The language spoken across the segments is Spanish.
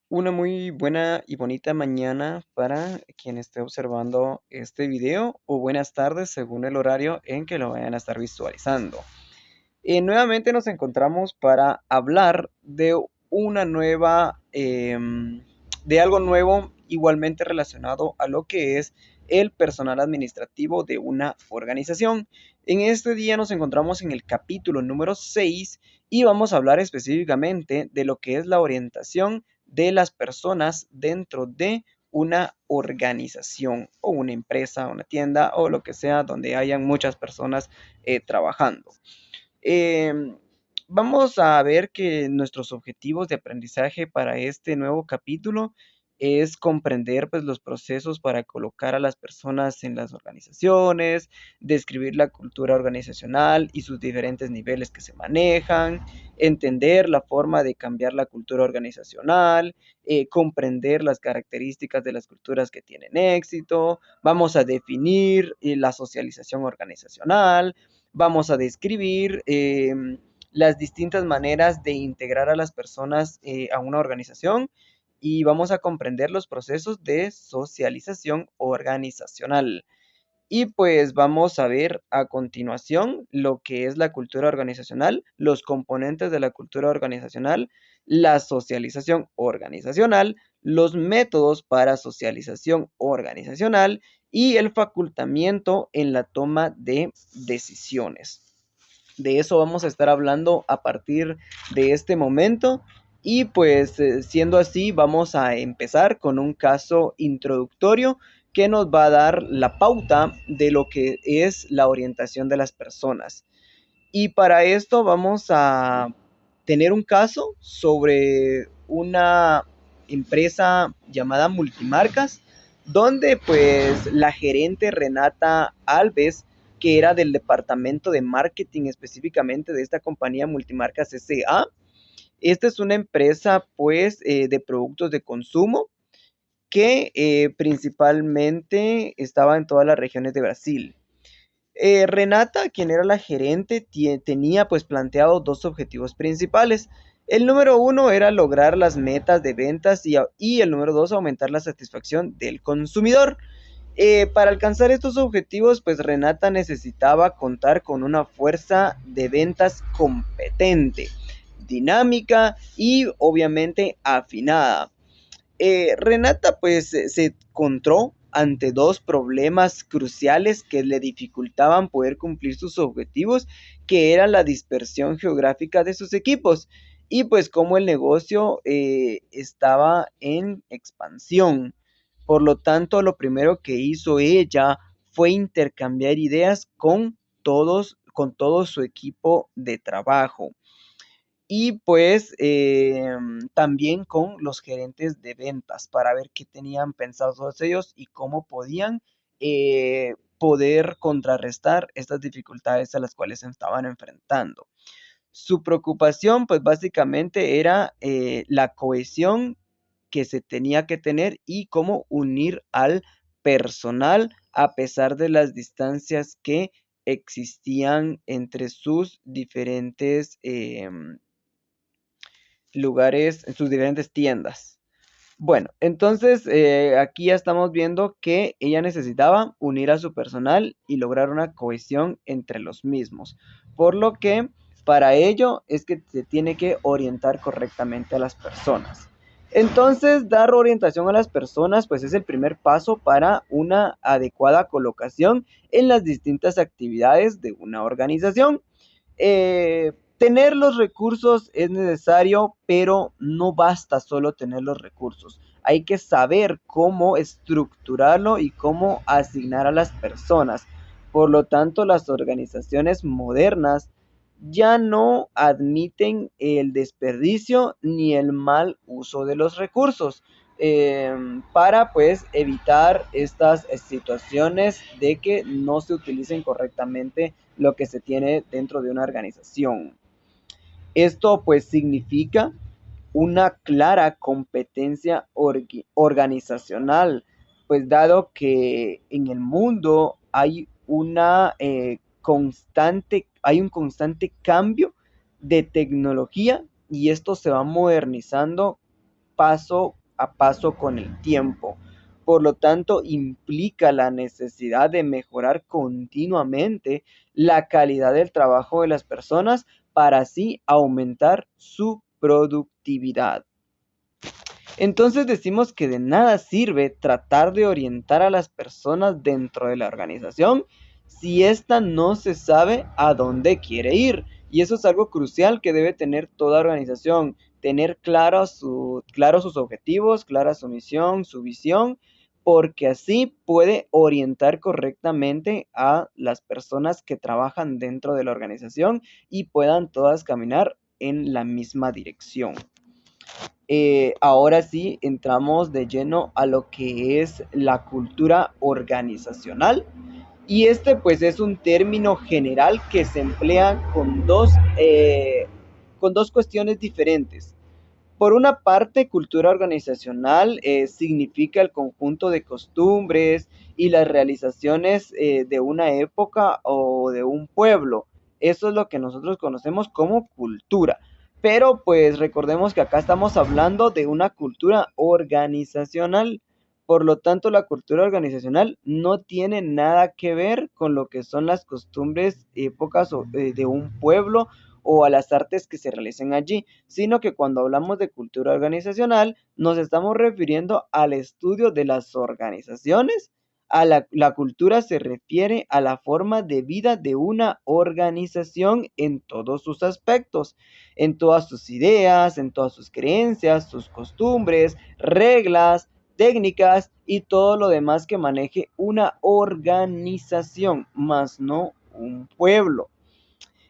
Una muy buena y bonita mañana para quien esté observando este video o buenas tardes según el horario en que lo vayan a estar visualizando. Nuevamente nos encontramos para hablar de una nueva, de algo nuevo igualmente relacionado a lo que es el personal administrativo de una organización. En este día nos encontramos en el capítulo número 6 y vamos a hablar específicamente de lo que es la orientación de las personas dentro de una organización o una empresa, una tienda o lo que sea donde hayan muchas personas trabajando. Em, Vamos a ver que nuestros objetivos de aprendizaje para este nuevo capítulo es comprender pues, los procesos para colocar a las personas en las organizaciones, describir la cultura organizacional y sus diferentes niveles que se manejan, entender la forma de cambiar la cultura organizacional, comprender las características de las culturas que tienen éxito, vamos a definir la socialización organizacional, vamos a describir las distintas maneras de integrar a las personas a una organización y vamos a comprender los procesos de socialización organizacional. Y pues vamos a ver a continuación lo que es la cultura organizacional, los componentes de la cultura organizacional, la socialización organizacional, los métodos para socialización organizacional y el facultamiento en la toma de decisiones. De eso vamos a estar hablando a partir de este momento. Y pues siendo así, vamos a empezar con un caso introductorio que nos va a dar la pauta de lo que es la orientación de las personas. Y para esto vamos a tener un caso sobre una empresa llamada Multimarcas, donde pues la gerente Renata Alves, que era del departamento de marketing específicamente de esta compañía Multimarcas S.A. Esta es una empresa pues de productos de consumo que principalmente estaba en todas las regiones de Brasil. Renata, quien era la gerente, tenía pues planteado dos objetivos principales. El número uno era lograr las metas de ventas y el número dos, aumentar la satisfacción del consumidor. Para alcanzar estos objetivos, pues Renata necesitaba contar con una fuerza de ventas competente, dinámica y obviamente afinada. Renata pues se encontró ante dos problemas cruciales que le dificultaban poder cumplir sus objetivos, que era la dispersión geográfica de sus equipos y pues como el negocio estaba en expansión. Por lo tanto, lo primero que hizo ella fue intercambiar ideas con todo su equipo de trabajo y pues también con los gerentes de ventas para ver qué tenían pensados todos ellos y cómo podían poder contrarrestar estas dificultades a las cuales se estaban enfrentando. Su preocupación pues básicamente era la cohesión que se tenía que tener y cómo unir al personal a pesar de las distancias que existían entre sus diferentes lugares, en sus diferentes tiendas. Bueno, entonces aquí ya estamos viendo que ella necesitaba unir a su personal y lograr una cohesión entre los mismos. Por lo que para ello es que se tiene que orientar correctamente a las personas. Entonces, dar orientación a las personas pues es el primer paso para una adecuada colocación en las distintas actividades de una organización. Tener los recursos es necesario, pero no basta solo tener los recursos. Hay que saber cómo estructurarlo y cómo asignar a las personas. Por lo tanto, las organizaciones modernas ya no admiten el desperdicio ni el mal uso de los recursos para pues evitar estas situaciones de que no se utilicen correctamente lo que se tiene dentro de una organización. Esto pues significa una clara competencia organizacional, pues dado que en el mundo hay hay un constante cambio de tecnología y esto se va modernizando paso a paso con el tiempo. Por lo tanto, implica la necesidad de mejorar continuamente la calidad del trabajo de las personas para así aumentar su productividad. Entonces decimos que de nada sirve tratar de orientar a las personas dentro de la organización si ésta no se sabe a dónde quiere ir. Y eso es algo crucial que debe tener toda organización, tener claros sus objetivos, clara su misión, su visión, porque así puede orientar correctamente a las personas que trabajan dentro de la organización y puedan todas caminar en la misma dirección. Ahora sí entramos de lleno a lo que es la cultura organizacional. Y este pues es un término general que se emplea con dos cuestiones diferentes. Por una parte, cultura organizacional significa el conjunto de costumbres y las realizaciones de una época o de un pueblo. Eso es lo que nosotros conocemos como cultura. Pero pues recordemos que acá estamos hablando de una cultura organizacional. Por lo tanto, la cultura organizacional no tiene nada que ver con lo que son las costumbres, épocas de un pueblo o a las artes que se realicen allí, sino que cuando hablamos de cultura organizacional nos estamos refiriendo al estudio de las organizaciones. La cultura se refiere a la forma de vida de una organización en todos sus aspectos, en todas sus ideas, en todas sus creencias, sus costumbres, reglas, técnicas y todo lo demás que maneje una organización, más no un pueblo.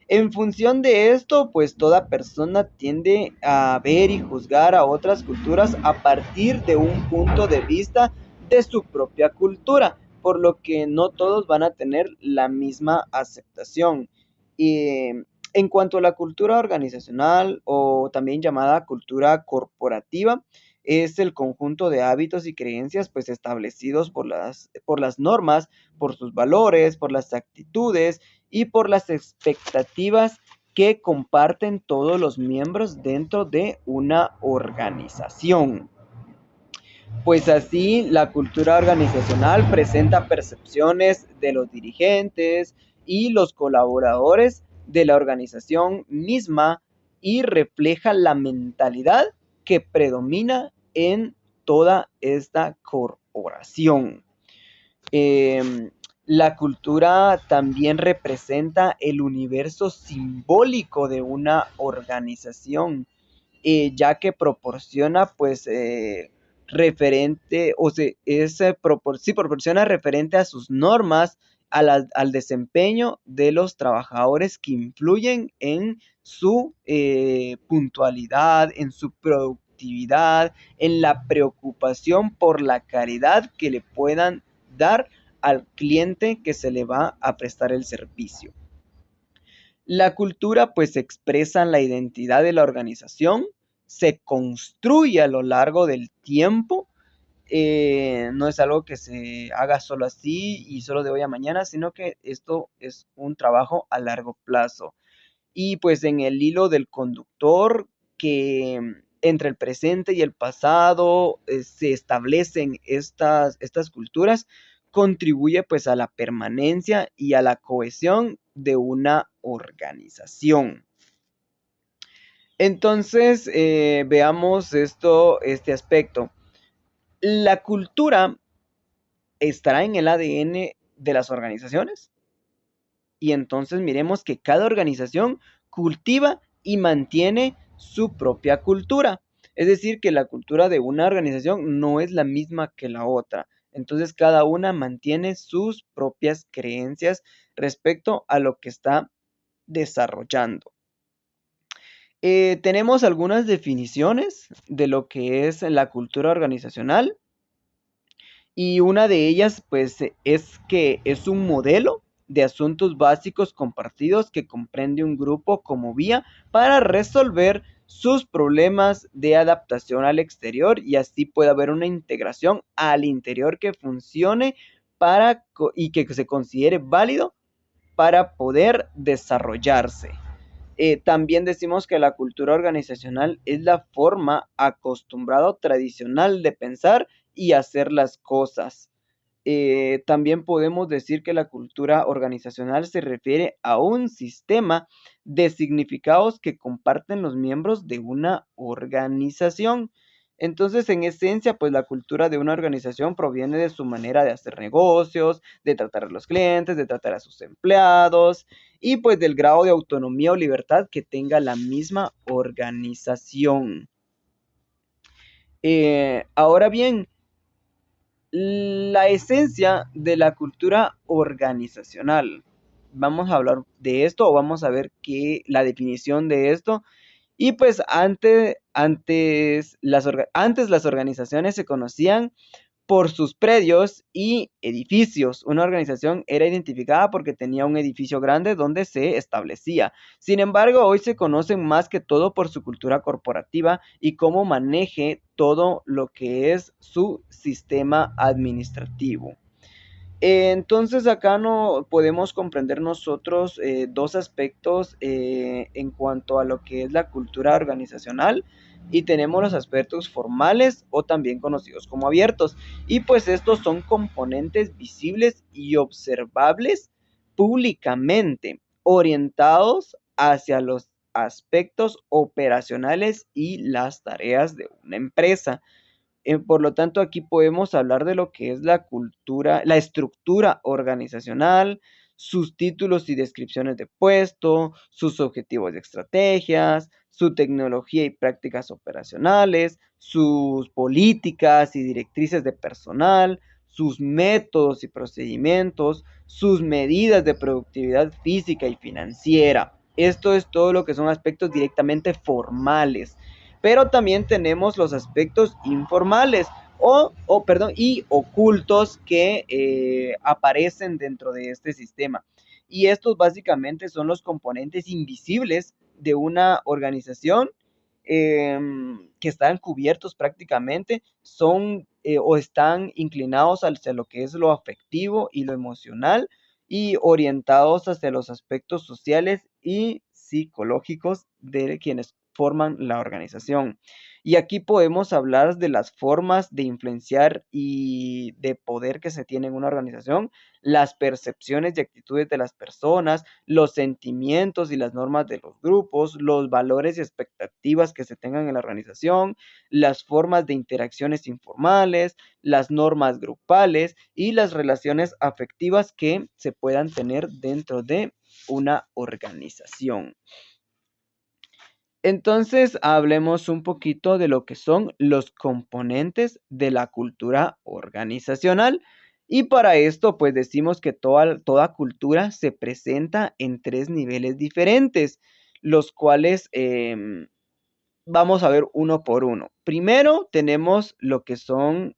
En función de esto, pues toda persona tiende a ver y juzgar a otras culturas a partir de un punto de vista de su propia cultura, por lo que no todos van a tener la misma aceptación. Y en cuanto a la cultura organizacional o también llamada cultura corporativa, es el conjunto de hábitos y creencias pues establecidos por las normas, por sus valores, por las actitudes y por las expectativas que comparten todos los miembros dentro de una organización. Pues así, la cultura organizacional presenta percepciones de los dirigentes y los colaboradores de la organización misma y refleja la mentalidad que predomina en toda esta corporación. Eh, la cultura también representa el universo simbólico de una organización, ya que proporciona pues referente, o sea, sí, proporciona referente a sus normas, al desempeño de los trabajadores que influyen en su puntualidad, en su productividad, en la preocupación por la caridad que le puedan dar al cliente que se le va a prestar el servicio. La cultura pues expresa la identidad de la organización, se construye a lo largo del tiempo, no es algo que se haga solo así y solo de hoy a mañana, sino que esto es un trabajo a largo plazo. Y pues en el hilo del conductor que entre el presente y el pasado se establecen estas culturas, contribuye pues a la permanencia y a la cohesión de una organización. Entonces, veamos este aspecto. La cultura estará en el ADN de las organizaciones y entonces miremos que cada organización cultiva y mantiene su propia cultura. Es decir, que la cultura de una organización no es la misma que la otra. Entonces cada una mantiene sus propias creencias respecto a lo que está desarrollando. Tenemos algunas definiciones de lo que es la cultura organizacional y una de ellas pues es que es un modelo de asuntos básicos compartidos que comprende un grupo como vía para resolver sus problemas de adaptación al exterior y así puede haber una integración al interior que funcione y que se considere válido para poder desarrollarse. También decimos que la cultura organizacional es la forma acostumbrada o tradicional de pensar y hacer las cosas. También podemos decir que la cultura organizacional se refiere a un sistema de significados que comparten los miembros de una organización. Entonces, en esencia, pues la cultura de una organización proviene de su manera de hacer negocios, de tratar a los clientes, de tratar a sus empleados y pues del grado de autonomía o libertad que tenga la misma organización. Ahora bien, la esencia de la cultura organizacional. Vamos a hablar de esto o vamos a ver la definición de esto. Y pues antes las organizaciones se conocían por sus predios y edificios. Una organización era identificada porque tenía un edificio grande donde se establecía. Sin embargo, hoy se conocen más que todo por su cultura corporativa y cómo maneje todo lo que es su sistema administrativo. Entonces acá no podemos comprender nosotros dos aspectos en cuanto a lo que es la cultura organizacional y tenemos los aspectos formales o también conocidos como abiertos. Y pues estos son componentes visibles y observables públicamente, orientados hacia los aspectos operacionales y las tareas de una empresa. Por lo tanto, aquí podemos hablar de lo que es la cultura, la estructura organizacional, sus títulos y descripciones de puesto, sus objetivos y estrategias, su tecnología y prácticas operacionales, sus políticas y directrices de personal, sus métodos y procedimientos, sus medidas de productividad física y financiera. Esto es todo lo que son aspectos directamente formales, pero también tenemos los aspectos informales y ocultos que aparecen dentro de este sistema. Y estos básicamente son los componentes invisibles de una organización que están cubiertos prácticamente, son o están inclinados hacia lo que es lo afectivo y lo emocional y orientados hacia los aspectos sociales y psicológicos de quienes forman la organización. Y aquí podemos hablar de las formas de influenciar y de poder que se tiene en una organización, las percepciones y actitudes de las personas, los sentimientos y las normas de los grupos, los valores y expectativas que se tengan en la organización, las formas de interacciones informales, las normas grupales y las relaciones afectivas que se puedan tener dentro de una organización. Entonces, hablemos un poquito de lo que son los componentes de la cultura organizacional. Y para esto, pues decimos que toda cultura se presenta en tres niveles diferentes, los cuales vamos a ver uno por uno. Primero tenemos lo que son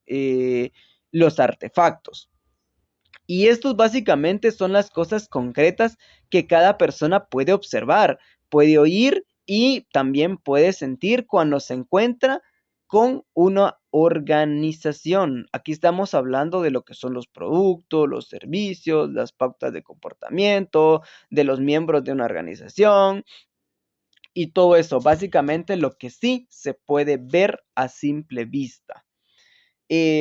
los artefactos. Y estos básicamente son las cosas concretas que cada persona puede observar, puede oír y también puede sentir cuando se encuentra con una organización. Aquí estamos hablando de lo que son los productos, los servicios, las pautas de comportamiento, de los miembros de una organización y todo eso. Básicamente lo que sí se puede ver a simple vista.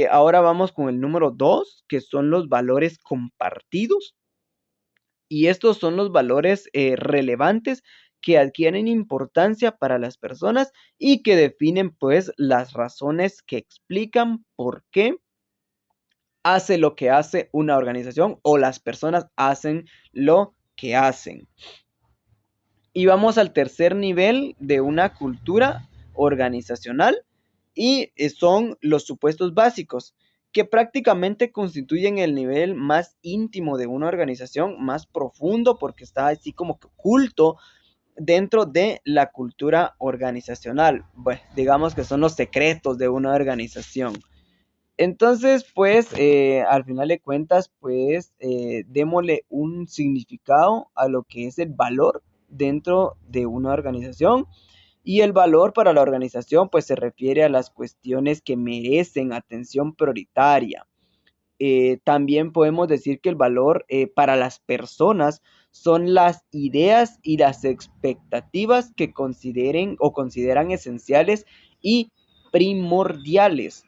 Ahora vamos con el número 2, que son los valores compartidos. Y estos son los valores relevantes que adquieren importancia para las personas y que definen pues las razones que explican por qué hace lo que hace una organización o las personas hacen lo que hacen. Y vamos al tercer nivel de una cultura organizacional y son los supuestos básicos, que prácticamente constituyen el nivel más íntimo de una organización, más profundo, porque está así como que oculto dentro de la cultura organizacional. Bueno, digamos que son los secretos de una organización. Entonces, pues, al final de cuentas, pues, démosle un significado a lo que es el valor dentro de una organización. Y el valor para la organización, pues, se refiere a las cuestiones que merecen atención prioritaria. También podemos decir que el valor para las personas son las ideas y las expectativas que consideren o consideran esenciales y primordiales.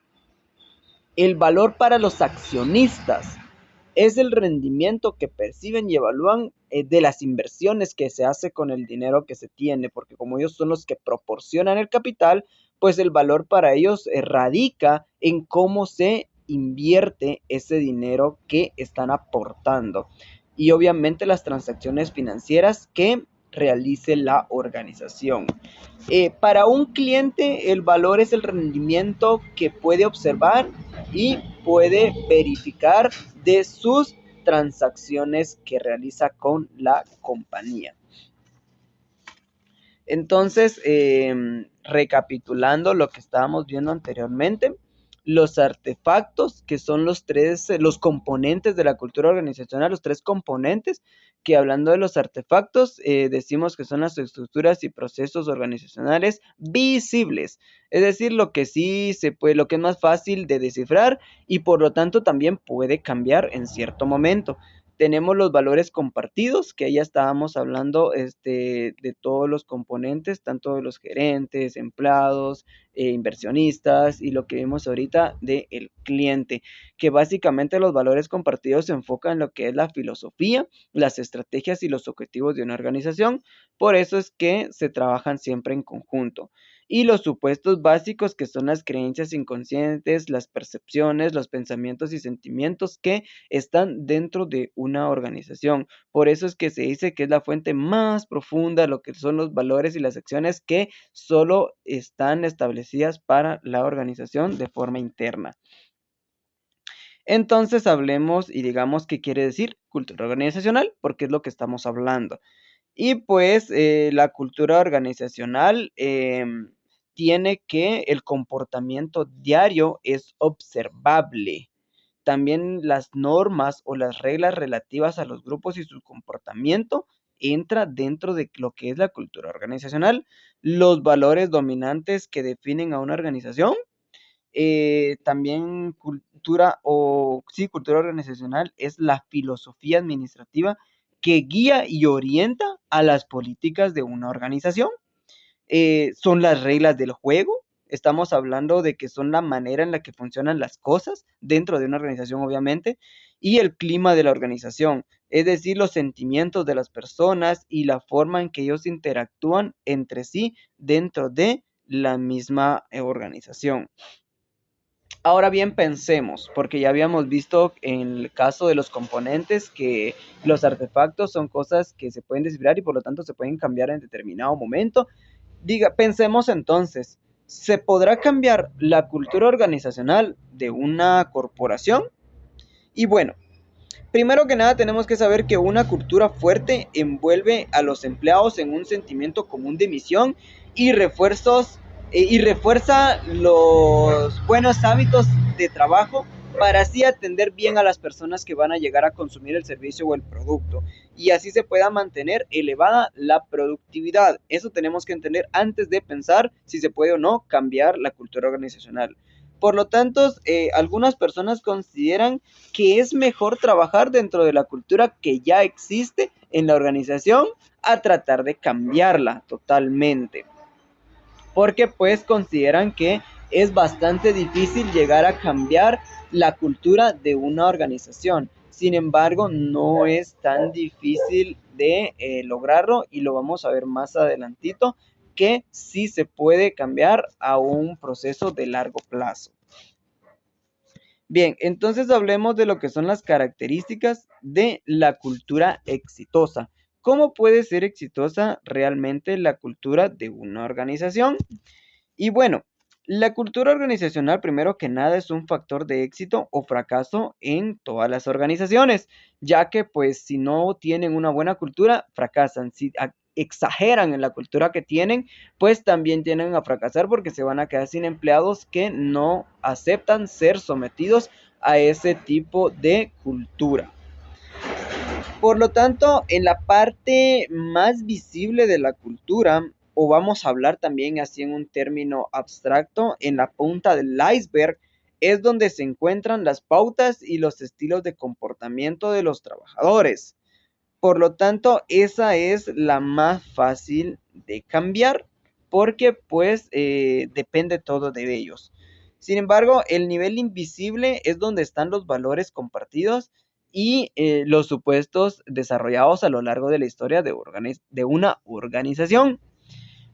El valor para los accionistas es el rendimiento que perciben y evalúan de las inversiones que se hace con el dinero que se tiene, porque como ellos son los que proporcionan el capital, pues el valor para ellos radica en cómo se invierte ese dinero que están aportando. Y obviamente las transacciones financieras que realice la organización. Para un cliente el valor es el rendimiento que puede observar y puede verificar de sus transacciones que realiza con la compañía. Entonces, recapitulando lo que estábamos viendo anteriormente, los artefactos, que son los componentes de la cultura organizacional, los tres componentes, que hablando de los artefactos, decimos que son las estructuras y procesos organizacionales visibles, es decir, lo que sí se puede, lo que es más fácil de descifrar y por lo tanto también puede cambiar en cierto momento. Tenemos los valores compartidos, que ya estábamos hablando de todos los componentes, tanto de los gerentes, empleados, inversionistas y lo que vimos ahorita del cliente, que básicamente los valores compartidos se enfocan en lo que es la filosofía, las estrategias y los objetivos de una organización. Por eso es que se trabajan siempre en conjunto. Y los supuestos básicos, que son las creencias inconscientes, las percepciones, los pensamientos y sentimientos que están dentro de una organización. Por eso es que se dice que es la fuente más profunda, lo que son los valores y las acciones que solo están establecidas para la organización de forma interna. Entonces hablemos y digamos qué quiere decir cultura organizacional, porque es lo que estamos hablando. Y pues la cultura organizacional tiene que el comportamiento diario es observable. También las normas o las reglas relativas a los grupos y su comportamiento entra dentro de lo que es la cultura organizacional. Los valores dominantes que definen a una organización. También cultura organizacional es la filosofía administrativa que guía y orienta a las políticas de una organización. Son las reglas del juego. Estamos hablando de que son la manera en la que funcionan las cosas dentro de una organización, obviamente, y el clima de la organización, es decir, los sentimientos de las personas y la forma en que ellos interactúan entre sí dentro de la misma organización. Ahora bien, pensemos, porque ya habíamos visto en el caso de los componentes que los artefactos son cosas que se pueden descifrar y por lo tanto se pueden cambiar en determinado momento. Pensemos entonces, ¿se podrá cambiar la cultura organizacional de una corporación? Y bueno, primero que nada tenemos que saber que una cultura fuerte envuelve a los empleados en un sentimiento común de misión y y refuerza los buenos hábitos de trabajo para así atender bien a las personas que van a llegar a consumir el servicio o el producto y así se pueda mantener elevada la productividad. Eso tenemos que entender antes de pensar si se puede o no cambiar la cultura organizacional. Por lo tanto, algunas personas consideran que es mejor trabajar dentro de la cultura que ya existe en la organización a tratar de cambiarla totalmente. Porque pues consideran que es bastante difícil llegar a cambiar la cultura de una organización. Sin embargo, no es tan difícil de lograrlo y lo vamos a ver más adelantito que sí se puede cambiar a un proceso de largo plazo. Bien, entonces hablemos de lo que son las características de la cultura exitosa. ¿Cómo puede ser exitosa realmente la cultura de una organización? Y bueno, la cultura organizacional, primero que nada, es un factor de éxito o fracaso en todas las organizaciones, ya que pues si no tienen una buena cultura, fracasan. Si exageran en la cultura que tienen, pues también tienen a fracasar porque se van a quedar sin empleados que no aceptan ser sometidos a ese tipo de cultura. Por lo tanto, en la parte más visible de la cultura, o vamos a hablar también así en un término abstracto, en la punta del iceberg, es donde se encuentran las pautas y los estilos de comportamiento de los trabajadores. Por lo tanto, esa es la más fácil de cambiar porque pues depende todo de ellos. Sin embargo, el nivel invisible es donde están los valores compartidos y los supuestos desarrollados a lo largo de la historia de una organización.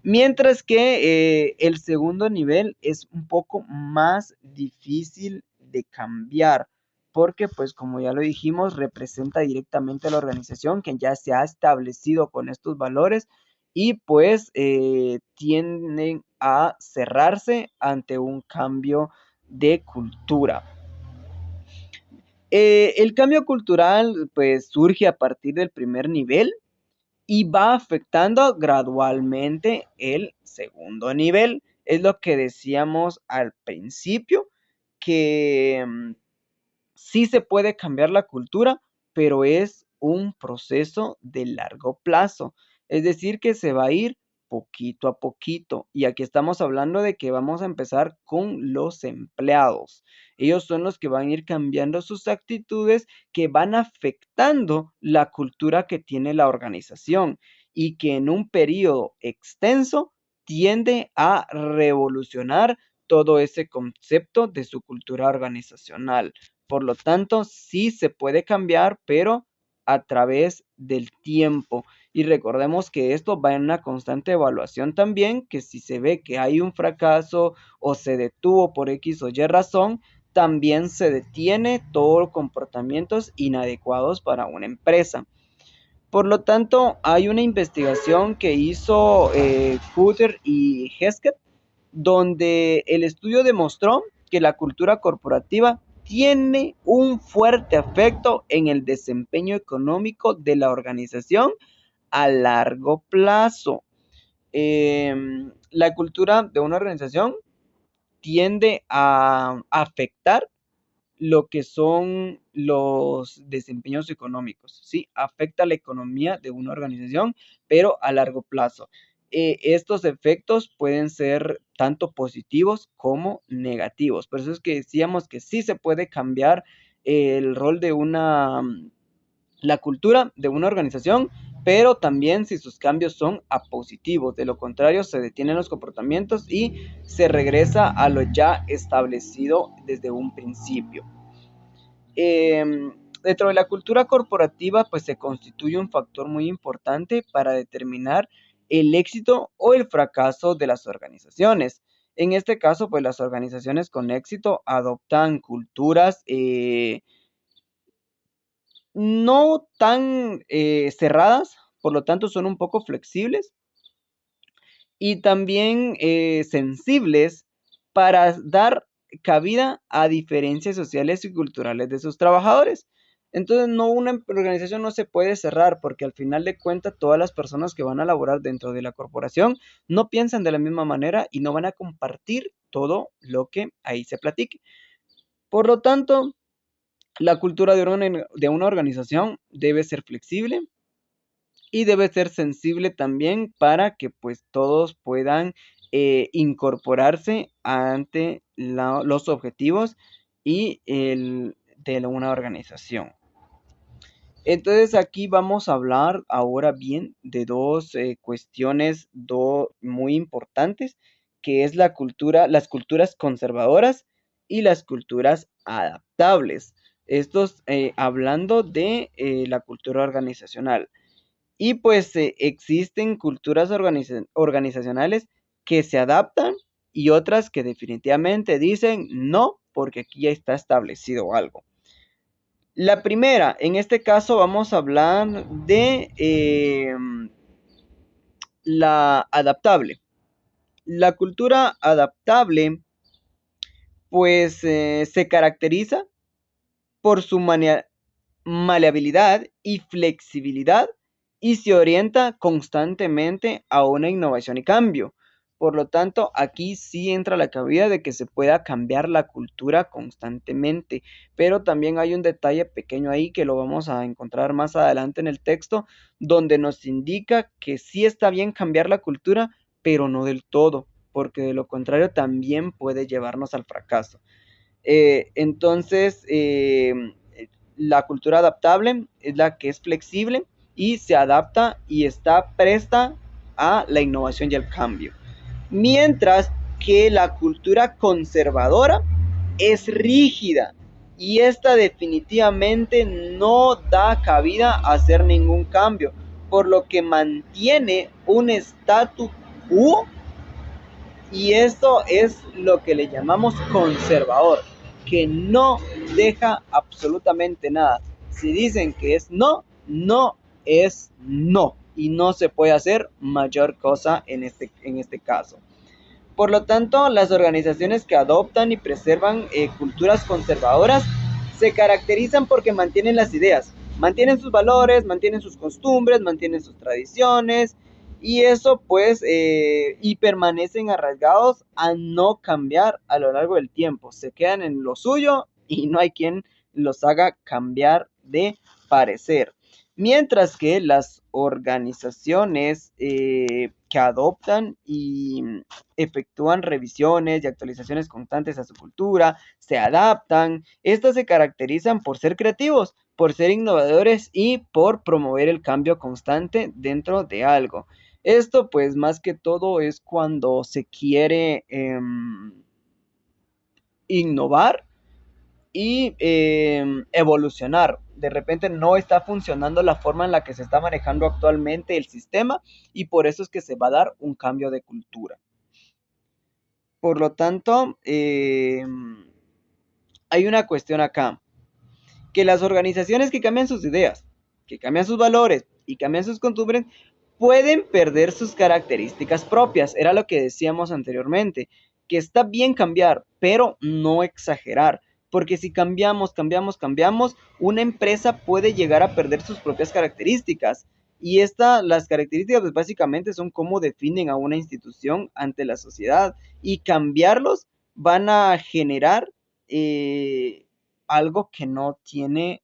Mientras que el segundo nivel es un poco más difícil de cambiar, porque pues como ya lo dijimos, representa directamente a la organización que ya se ha establecido con estos valores y pues tienden a cerrarse ante un cambio de cultura. El cambio cultural pues surge a partir del primer nivel y va afectando gradualmente el segundo nivel. Es lo que decíamos al principio, que sí se puede cambiar la cultura, pero es un proceso de largo plazo. Es decir, que se va a ir poquito a poquito. Y aquí estamos hablando de que vamos a empezar con los empleados. Ellos son los que van a ir cambiando sus actitudes, que van afectando la cultura que tiene la organización y que en un periodo extenso tiende a revolucionar todo ese concepto de su cultura organizacional. Por lo tanto, sí se puede cambiar, pero a través del tiempo. Y recordemos que esto va en una constante evaluación también, que si se ve que hay un fracaso o se detuvo por X o Y razón, también se detiene todos los comportamientos inadecuados para una empresa. Por lo tanto, hay una investigación que hizo Hutter y Hesketh, donde el estudio demostró que la cultura corporativa tiene un fuerte efecto en el desempeño económico de la organización a largo plazo. La cultura de una organización tiende a afectar lo que son los desempeños económicos, ¿sí? Afecta la economía de una organización, pero a largo plazo. Estos efectos pueden ser tanto positivos como negativos. Por eso es que decíamos que sí se puede cambiar el rol de la cultura de una organización, pero también si sus cambios son a positivos. De lo contrario, se detienen los comportamientos y se regresa a lo ya establecido desde un principio. Dentro de la cultura corporativa, pues se constituye un factor muy importante para determinar el éxito o el fracaso de las organizaciones. En este caso, pues las organizaciones con éxito adoptan culturas no tan cerradas, por lo tanto son un poco flexibles y también sensibles para dar cabida a diferencias sociales y culturales de sus trabajadores. Entonces, no, una organización no se puede cerrar porque al final de cuentas todas las personas que van a laborar dentro de la corporación no piensan de la misma manera y no van a compartir todo lo que ahí se platique. Por lo tanto, la cultura de una organización debe ser flexible, y debe ser sensible también para que pues todos puedan incorporarse ante los objetivos y de una organización. Entonces aquí vamos a hablar ahora bien de dos cuestiones muy importantes, que es las culturas conservadoras y las culturas adaptables. Estos hablando de la cultura organizacional. Y pues existen culturas organizacionales que se adaptan y otras que definitivamente dicen no, porque aquí ya está establecido algo. La primera, en este caso vamos a hablar de la adaptable. La cultura adaptable pues se caracteriza por su maleabilidad y flexibilidad y se orienta constantemente a una innovación y cambio. Por lo tanto, aquí sí entra la cabida de que se pueda cambiar la cultura constantemente, pero también hay un detalle pequeño ahí que lo vamos a encontrar más adelante en el texto, donde nos indica que sí está bien cambiar la cultura, pero no del todo, porque de lo contrario también puede llevarnos al fracaso. Entonces, la cultura adaptable es la que es flexible y se adapta y está presta a la innovación y al cambio. Mientras que la cultura conservadora es rígida y esta definitivamente no da cabida a hacer ningún cambio, por lo que mantiene un statu quo, y esto es lo que le llamamos conservador, que no deja absolutamente nada. Si dicen que es no, no es no, y no se puede hacer mayor cosa en este caso. Por lo tanto, las organizaciones que adoptan y preservan culturas conservadoras se caracterizan porque mantienen las ideas, mantienen sus valores, mantienen sus costumbres, mantienen sus tradiciones, y eso pues y permanecen arraigados a no cambiar a lo largo del tiempo. Se quedan en lo suyo y no hay quien los haga cambiar de parecer. Mientras que las organizaciones que adoptan y efectúan revisiones y actualizaciones constantes a su cultura, se adaptan. Estas se caracterizan por ser creativos, por ser innovadores y por promover el cambio constante dentro de algo. Esto pues más que todo es cuando se quiere innovar y evolucionar. De repente no está funcionando la forma en la que se está manejando actualmente el sistema, y por eso es que se va a dar un cambio de cultura. Por lo tanto, hay una cuestión acá, que las organizaciones que cambian sus ideas, que cambian sus valores y cambian sus costumbres, pueden perder sus características propias. Era lo que decíamos anteriormente, que está bien cambiar, pero no exagerar. Porque si cambiamos, una empresa puede llegar a perder sus propias características. Y las características pues básicamente son cómo definen a una institución ante la sociedad. Y cambiarlos van a generar algo que no tiene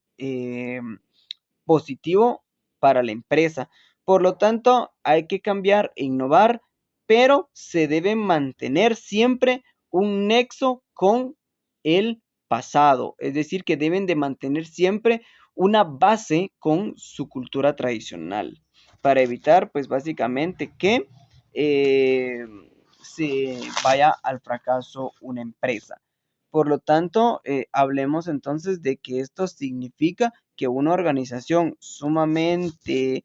positivo para la empresa. Por lo tanto, hay que cambiar e innovar, pero se debe mantener siempre un nexo con el pasado. Es decir, que deben de mantener siempre una base con su cultura tradicional, para evitar, pues básicamente, que se vaya al fracaso una empresa. Por lo tanto, hablemos entonces de que esto significa que una organización sumamente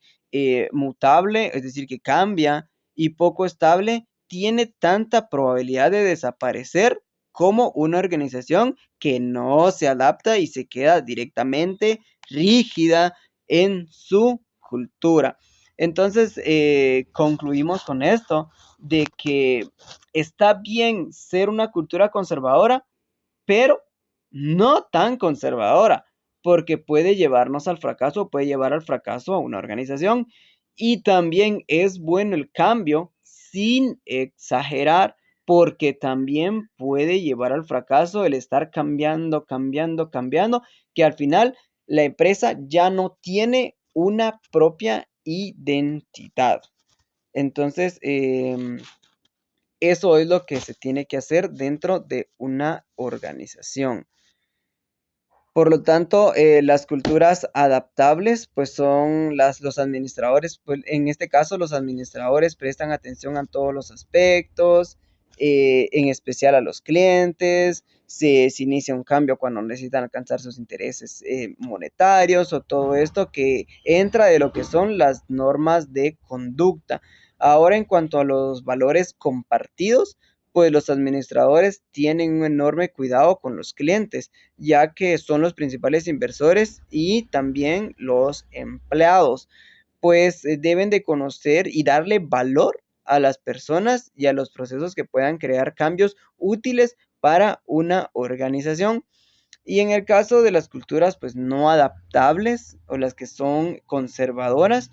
mutable, es decir, que cambia y poco estable, tiene tanta probabilidad de desaparecer como una organización que no se adapta y se queda directamente rígida en su cultura. Entonces, concluimos con esto, de que está bien ser una cultura conservadora, pero no tan conservadora, porque puede llevarnos al fracaso, puede llevar al fracaso a una organización. Y también es bueno el cambio sin exagerar, porque también puede llevar al fracaso el estar cambiando, que al final la empresa ya no tiene una propia identidad. Entonces, eso es lo que se tiene que hacer dentro de una organización. Por lo tanto, las culturas adaptables, pues son los administradores, pues en este caso los administradores prestan atención a todos los aspectos, en especial a los clientes. Se inicia un cambio cuando necesitan alcanzar sus intereses monetarios, o todo esto que entra de lo que son las normas de conducta. Ahora, en cuanto a los valores compartidos, pues los administradores tienen un enorme cuidado con los clientes, ya que son los principales inversores y también los empleados, pues deben de conocer y darle valor a las personas y a los procesos que puedan crear cambios útiles para una organización. Y en el caso de las culturas pues no adaptables, o las que son conservadoras,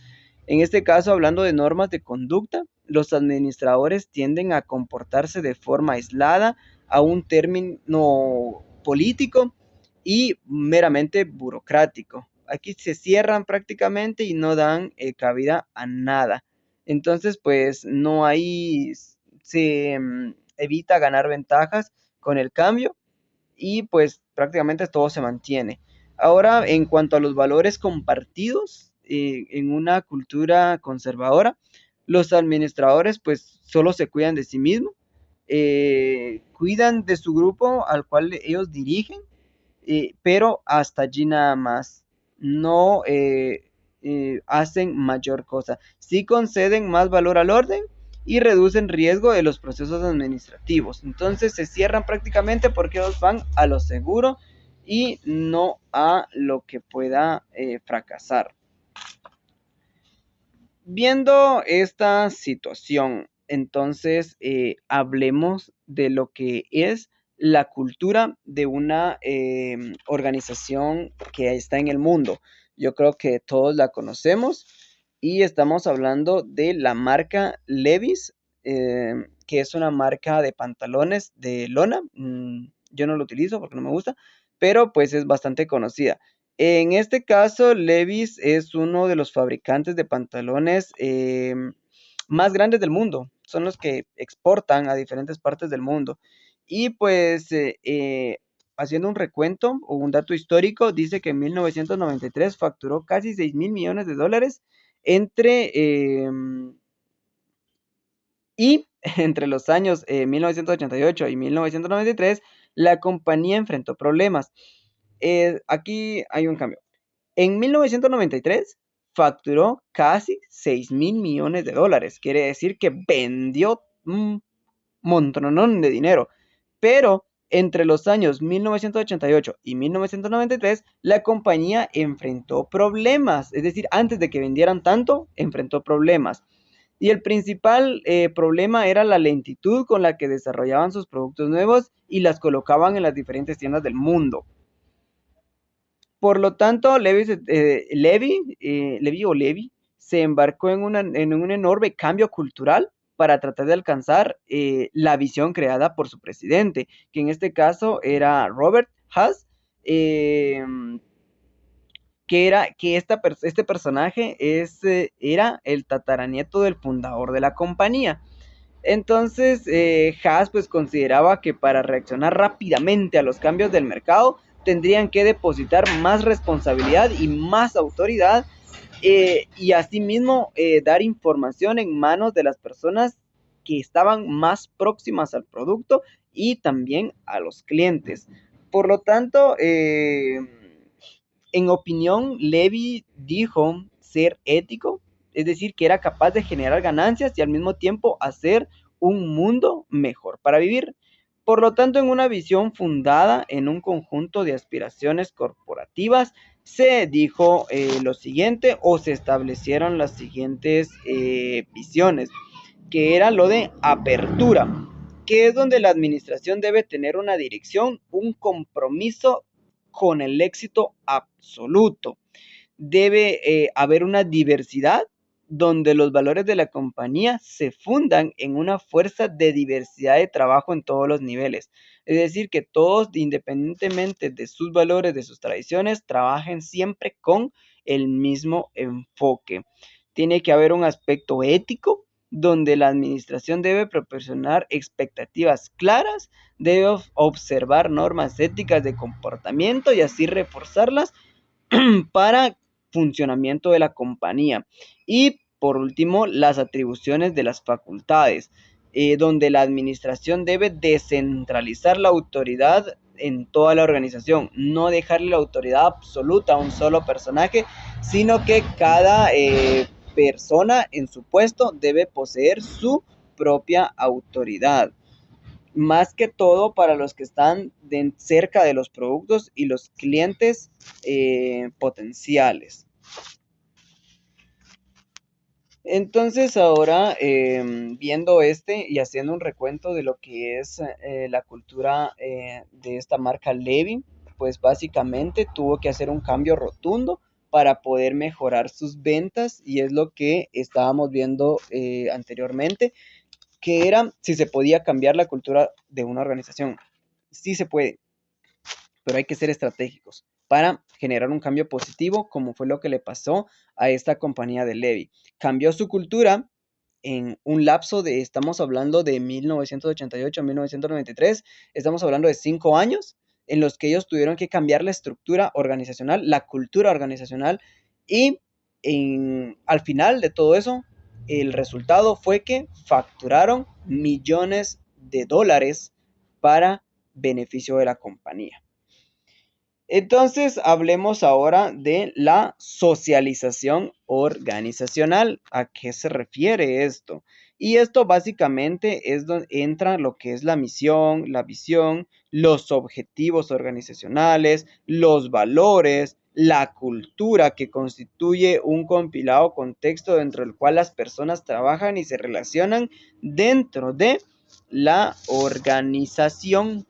en este caso hablando de normas de conducta, los administradores tienden a comportarse de forma aislada a un término político y meramente burocrático. Aquí se cierran prácticamente y no dan cabida a nada. Entonces, pues no hay, se evita ganar ventajas con el cambio, y pues prácticamente todo se mantiene. Ahora, en cuanto a los valores compartidos, en una cultura conservadora, los administradores pues solo se cuidan de sí mismos, cuidan de su grupo al cual ellos dirigen, pero hasta allí nada más. No hacen mayor cosa. Sí conceden más valor al orden y reducen riesgo de los procesos administrativos. Entonces se cierran prácticamente porque ellos van a lo seguro y no a lo que pueda fracasar. Viendo esta situación, entonces hablemos de lo que es la cultura de una organización que está en el mundo. Yo creo que todos la conocemos y estamos hablando de la marca Levi's, que es una marca de pantalones de lona. Yo no lo utilizo porque no me gusta, pero pues es bastante conocida. En este caso, Levi's es uno de los fabricantes de pantalones más grandes del mundo. Son los que exportan a diferentes partes del mundo. Y pues haciendo un recuento o un dato histórico, dice que en 1993 facturó casi 6.000 millones de dólares entre, y entre los años 1988 y 1993, la compañía enfrentó problemas. Aquí hay un cambio. En 1993 facturó casi 6.000 millones de dólares. Quiere decir que vendió un montonón de dinero. Pero entre los años 1988 y 1993, la compañía enfrentó problemas. Es decir, antes de que vendieran tanto, enfrentó problemas. Y el principal problema era la lentitud con la que desarrollaban sus productos nuevos y las colocaban en las diferentes tiendas del mundo. Por lo tanto, Levi se embarcó en un enorme cambio cultural para tratar de alcanzar la visión creada por su presidente, que en este caso era Robert Haas, este personaje era el tataranieto del fundador de la compañía. Entonces, Haas pues consideraba que para reaccionar rápidamente a los cambios del mercado tendrían que depositar más responsabilidad y más autoridad, y asimismo dar información en manos de las personas que estaban más próximas al producto y también a los clientes. Por lo tanto, en opinión, Levy dijo ser ético, es decir, que era capaz de generar ganancias y al mismo tiempo hacer un mundo mejor para vivir. Por lo tanto, en una visión fundada en un conjunto de aspiraciones corporativas, se dijo lo siguiente, o se establecieron las siguientes visiones, que era lo de apertura, que es donde la administración debe tener una dirección, un compromiso con el éxito absoluto. Debe haber una diversidad donde los valores de la compañía se fundan en una fuerza de diversidad de trabajo en todos los niveles. Es decir, que todos, independientemente de sus valores, de sus tradiciones, trabajen siempre con el mismo enfoque. Tiene que haber un aspecto ético donde la administración debe proporcionar expectativas claras, debe observar normas éticas de comportamiento y así reforzarlas para funcionamiento de la compañía. Y por último, las atribuciones de las facultades, donde la administración debe descentralizar la autoridad en toda la organización, no dejarle la autoridad absoluta a un solo personaje, sino que cada persona en su puesto debe poseer su propia autoridad, más que todo para los que están cerca de los productos y los clientes potenciales. Entonces ahora, viendo y haciendo un recuento de lo que es la cultura de esta marca Levi, pues básicamente tuvo que hacer un cambio rotundo para poder mejorar sus ventas, y es lo que estábamos viendo anteriormente, que era si se podía cambiar la cultura de una organización. Sí se puede, pero hay que ser estratégicos para generar un cambio positivo, como fue lo que le pasó a esta compañía de Levi. Cambió su cultura en un lapso estamos hablando de 1988 a 1993, estamos hablando de 5 años en los que ellos tuvieron que cambiar la estructura organizacional, la cultura organizacional, y al final de todo eso, el resultado fue que facturaron millones de dólares para beneficio de la compañía. Entonces, hablemos ahora de la socialización organizacional. ¿A qué se refiere esto? Y esto básicamente es donde entra lo que es la misión, la visión, los objetivos organizacionales, los valores, la cultura que constituye un compilado contexto dentro del cual las personas trabajan y se relacionan dentro de la organización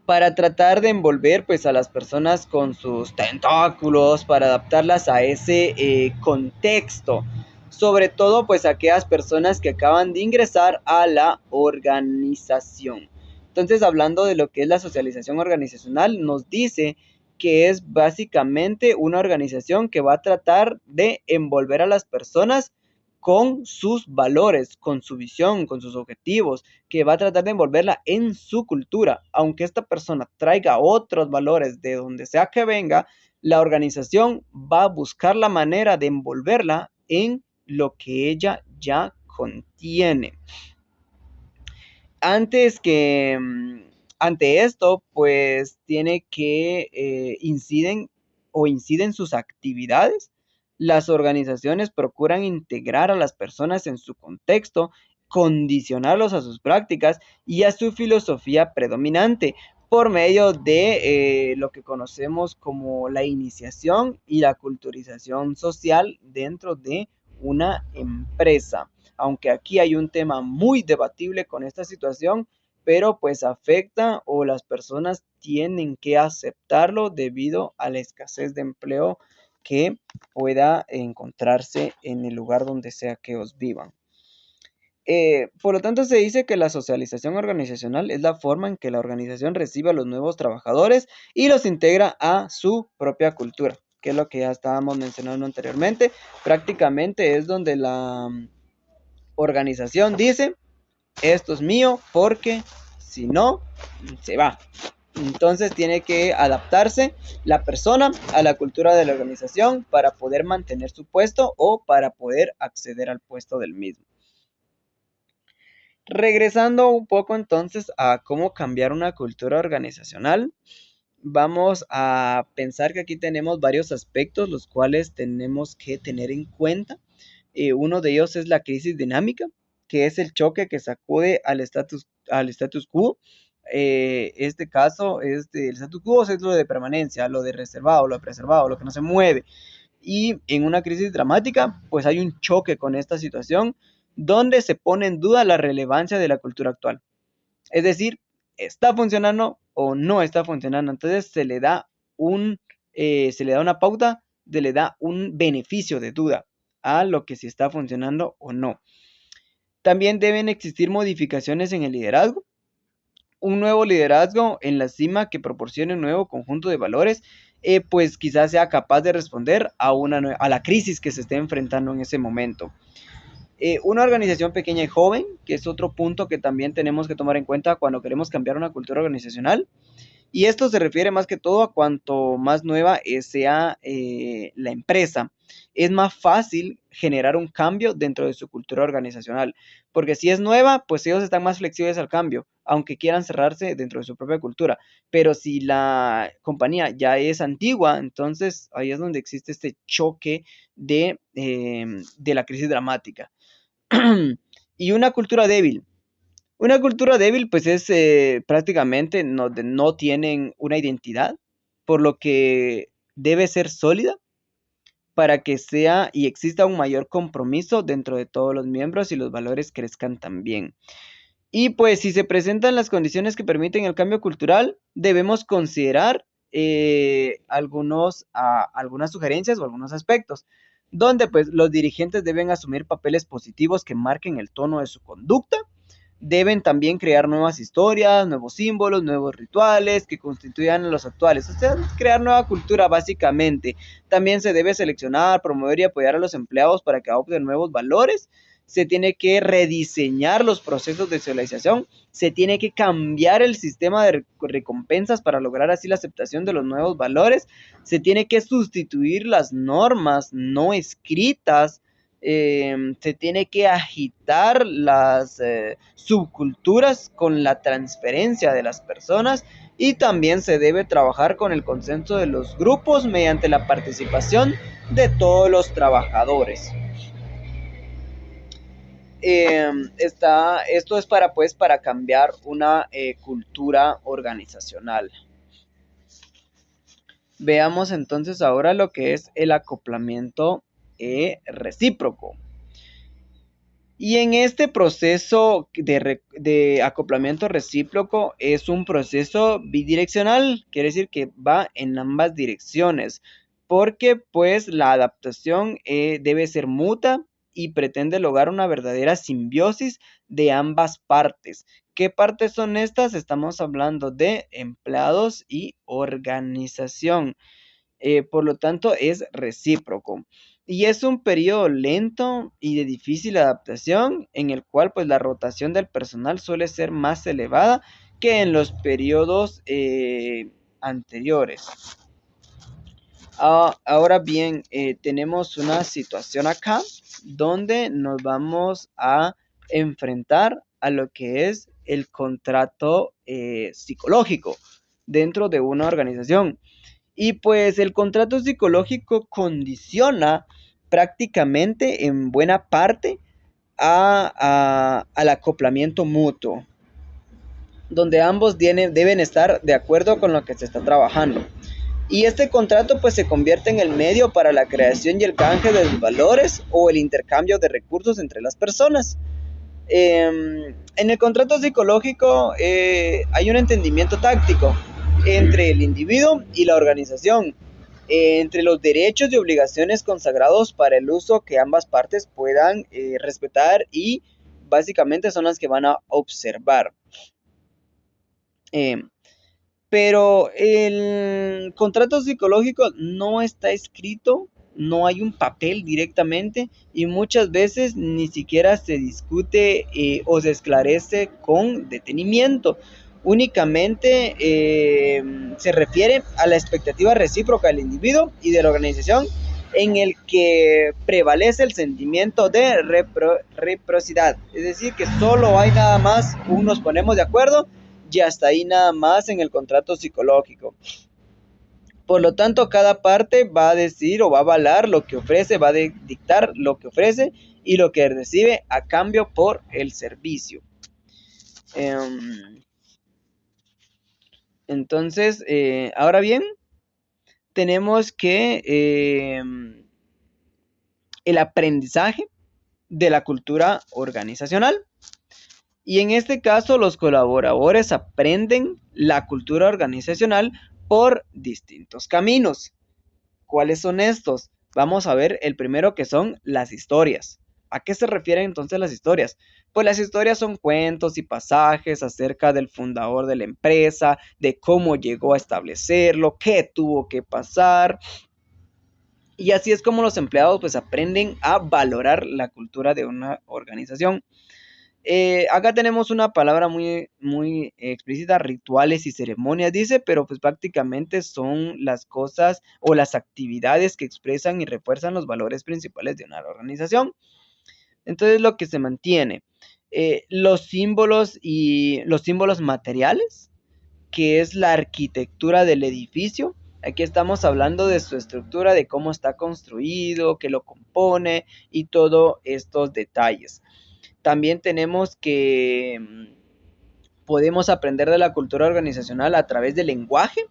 para tratar de envolver pues a las personas con sus tentáculos, para adaptarlas a ese contexto, sobre todo pues a aquellas personas que acaban de ingresar a la organización. Entonces, hablando de lo que es la socialización organizacional, nos dice que es básicamente una organización que va a tratar de envolver a las personas con sus valores, con su visión, con sus objetivos, que va a tratar de envolverla en su cultura. Aunque esta persona traiga otros valores de donde sea que venga, la organización va a buscar la manera de envolverla en lo que ella ya contiene. Ante esto, pues tiene que inciden sus actividades. Las organizaciones procuran integrar a las personas en su contexto, condicionarlos a sus prácticas y a su filosofía predominante por medio de lo que conocemos como la iniciación y la culturización social dentro de una empresa. Aunque aquí hay un tema muy debatible con esta situación, pero pues afecta o las personas tienen que aceptarlo debido a la escasez de empleo que pueda encontrarse en el lugar donde sea que os vivan. Por lo tanto, se dice que la socialización organizacional es la forma en que la organización recibe a los nuevos trabajadores y los integra a su propia cultura, que es lo que ya estábamos mencionando anteriormente. Prácticamente es donde la organización dice, esto es mío porque si no, se va. Entonces tiene que adaptarse la persona a la cultura de la organización para poder mantener su puesto o para poder acceder al puesto del mismo. Regresando un poco entonces a cómo cambiar una cultura organizacional, vamos a pensar que aquí tenemos varios aspectos los cuales tenemos que tener en cuenta. Uno de ellos es la crisis dinámica, que es el choque que sacude al status quo. Este caso es el status quo, es lo de permanencia, lo de reservado, lo de preservado, lo que no se mueve. Y en una crisis dramática, pues hay un choque con esta situación donde se pone en duda la relevancia de la cultura actual. Es decir, ¿está funcionando o no está funcionando? Entonces se le da una pauta, le da un beneficio de duda a lo que si está funcionando o no. También deben existir modificaciones en el liderazgo. Un nuevo liderazgo en la cima que proporcione un nuevo conjunto de valores, pues quizás sea capaz de responder a la crisis que se esté enfrentando en ese momento. Una organización pequeña y joven, que es otro punto que también tenemos que tomar en cuenta cuando queremos cambiar una cultura organizacional. Y esto se refiere más que todo a cuanto más nueva sea la empresa. Es más fácil generar un cambio dentro de su cultura organizacional. Porque si es nueva, pues ellos están más flexibles al cambio, aunque quieran cerrarse dentro de su propia cultura. Pero si la compañía ya es antigua, entonces ahí es donde existe este choque de la crisis dramática. Y una cultura débil. Una cultura débil pues es prácticamente no tienen una identidad, por lo que debe ser sólida para que sea y exista un mayor compromiso dentro de todos los miembros y los valores crezcan también. Y pues si se presentan las condiciones que permiten el cambio cultural, debemos considerar algunas sugerencias o algunos aspectos, donde pues los dirigentes deben asumir papeles positivos que marquen el tono de su conducta. Deben también crear nuevas historias, nuevos símbolos, nuevos rituales que constituyan los actuales. O sea, crear nueva cultura básicamente. También se debe seleccionar, promover y apoyar a los empleados para que adopten nuevos valores se tiene que rediseñar los procesos de socialización, se tiene que cambiar el sistema de recompensas para lograr así la aceptación de los nuevos valores, se tiene que sustituir las normas no escritas, se tiene que agitar las subculturas con la transferencia de las personas y también se debe trabajar con el consenso de los grupos mediante la participación de todos los trabajadores. Esto es para cambiar una cultura organizacional. Veamos entonces ahora lo que es el acoplamiento recíproco. Y en este proceso de acoplamiento recíproco es un proceso bidireccional, quiere decir que va en ambas direcciones, porque pues la adaptación debe ser mutua y pretende lograr una verdadera simbiosis de ambas partes. ¿Qué partes son estas? Estamos hablando de empleados y organización. Por lo tanto, es recíproco. Y es un periodo lento y de difícil adaptación en el cual pues la rotación del personal suele ser más elevada que en los periodos anteriores. Ahora bien, tenemos una situación acá donde nos vamos a enfrentar a lo que es el contrato psicológico dentro de una organización. Y pues el contrato psicológico condiciona prácticamente en buena parte al acoplamiento mutuo, donde ambos deben estar de acuerdo con lo que se está trabajando. Y este contrato pues se convierte en el medio para la creación y el canje de los valores o el intercambio de recursos entre las personas. En el contrato psicológico hay un entendimiento táctico entre el individuo y la organización, entre los derechos y obligaciones consagrados para el uso que ambas partes puedan respetar y básicamente son las que van a observar. Pero el contrato psicológico no está escrito, no hay un papel directamente y muchas veces ni siquiera se discute o se esclarece con detenimiento. Únicamente se refiere a la expectativa recíproca del individuo y de la organización en el que prevalece el sentimiento de reciprocidad. Es decir, que solo hay nada más, nos ponemos de acuerdo y hasta ahí nada más en el contrato psicológico. Por lo tanto, cada parte va a decir o va a avalar lo que ofrece, va a dictar lo que ofrece y lo que recibe a cambio por el servicio. Entonces, ahora bien, tenemos que el aprendizaje de la cultura organizacional. Y en este caso, los colaboradores aprenden la cultura organizacional por distintos caminos. ¿Cuáles son estos? Vamos a ver el primero, que son las historias. ¿A qué se refieren entonces las historias? Pues las historias son cuentos y pasajes acerca del fundador de la empresa, de cómo llegó a establecerlo, qué tuvo que pasar. Y así es como los empleados pues aprenden a valorar la cultura de una organización. Acá tenemos una palabra muy explícita, rituales y ceremonias, dice, pero pues prácticamente son las cosas o las actividades que expresan y refuerzan los valores principales de una organización. Entonces lo que se mantiene, los símbolos materiales, que es la arquitectura del edificio. Aquí estamos hablando de su estructura, de cómo está construido, qué lo compone y todos estos detalles. También tenemos que podemos aprender de la cultura organizacional a través del lenguaje,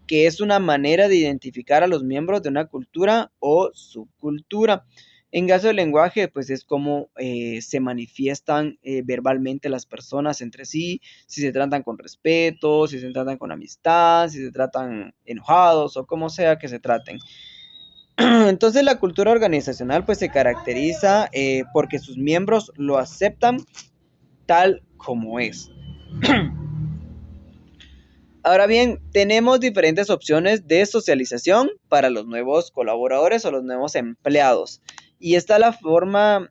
que es una manera de identificar a los miembros de una cultura o subcultura. En caso del lenguaje, pues es como se manifiestan verbalmente las personas entre sí, si se tratan con respeto, si se tratan con amistad, si se tratan enojados o como sea que se traten. Entonces la cultura organizacional pues se caracteriza porque sus miembros lo aceptan tal como es. Ahora bien, tenemos diferentes opciones de socialización para los nuevos colaboradores o los nuevos empleados. Y está la formal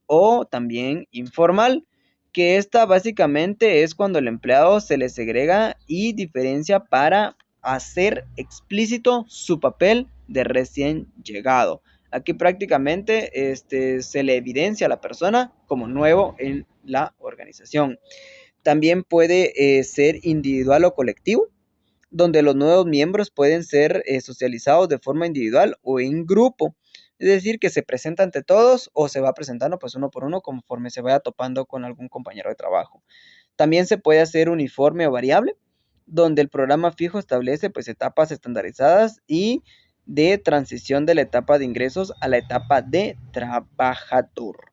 o también informal, que esta básicamente es cuando el empleado se le segrega y diferencia para hacer explícito su papel de recién llegado. Aquí prácticamente se le evidencia a la persona como nuevo en la organización. También puede ser individual o colectivo, donde los nuevos miembros pueden ser socializados de forma individual o en grupo. Es decir, que se presenta ante todos o se va presentando pues uno por uno conforme se vaya topando con algún compañero de trabajo. También se puede hacer uniforme o variable, donde el programa fijo establece pues etapas estandarizadas y de transición de la etapa de ingresos a la etapa de trabajador.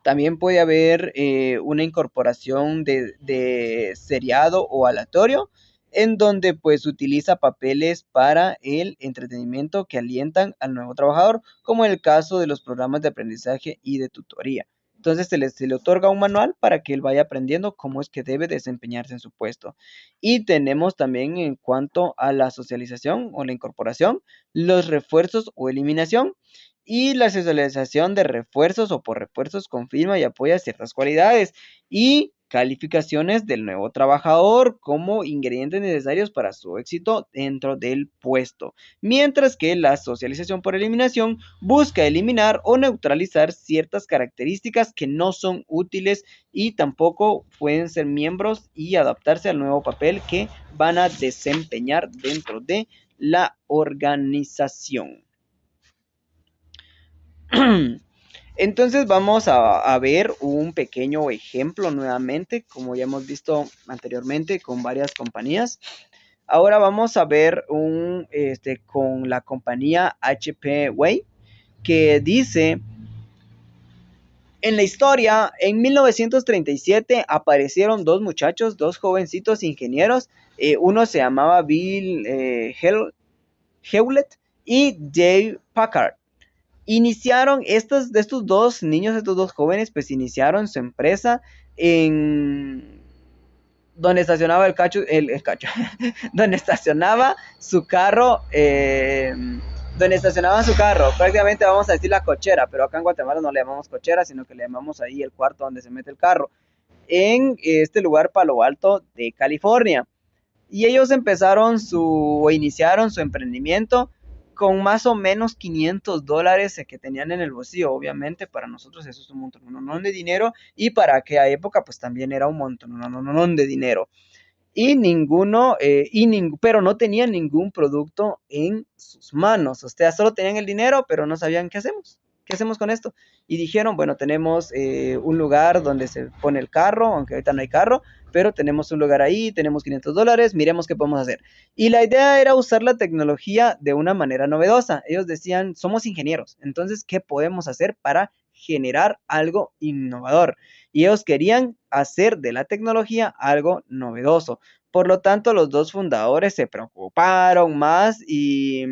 También puede haber una incorporación de seriado o aleatorio, en donde pues utiliza papeles para el entretenimiento que alientan al nuevo trabajador, como en el caso de los programas de aprendizaje y de tutoría. Entonces se le otorga un manual para que él vaya aprendiendo cómo es que debe desempeñarse en su puesto. Y tenemos también en cuanto a la socialización o la incorporación, los refuerzos o eliminación. Y la socialización de refuerzos o por refuerzos confirma y apoya ciertas cualidades y calificaciones del nuevo trabajador como ingredientes necesarios para su éxito dentro del puesto. Mientras que la socialización por eliminación busca eliminar o neutralizar ciertas características que no son útiles y tampoco pueden ser miembros y adaptarse al nuevo papel que van a desempeñar dentro de la organización. Entonces vamos a ver un pequeño ejemplo nuevamente, como ya hemos visto anteriormente con varias compañías. Ahora vamos a ver con la compañía HP Way, que dice: en la historia, en 1937 aparecieron dos muchachos, dos jovencitos ingenieros. Uno se llamaba Bill Hewlett y Dave Packard. Estos dos niños, estos dos jóvenes, pues iniciaron su empresa en donde estacionaba donde estacionaba su carro, donde estacionaban su carro, prácticamente vamos a decir la cochera, pero acá en Guatemala no le llamamos cochera, sino que le llamamos ahí el cuarto donde se mete el carro, en este lugar Palo Alto de California. Y ellos iniciaron su emprendimiento con más o menos $500 que tenían en el bolsillo. Obviamente para nosotros eso es un montón de dinero y para aquella época pues también era un montón de dinero. Pero no tenían ningún producto en sus manos. O sea, solo tenían el dinero, pero no sabían qué hacemos. ¿Qué hacemos con esto? Y dijeron, bueno, tenemos un lugar donde se pone el carro, aunque ahorita no hay carro, pero tenemos un lugar ahí, tenemos $500, miremos qué podemos hacer. Y la idea era usar la tecnología de una manera novedosa. Ellos decían, somos ingenieros, entonces, ¿qué podemos hacer para generar algo innovador? Y ellos querían hacer de la tecnología algo novedoso. Por lo tanto, los dos fundadores se preocuparon más y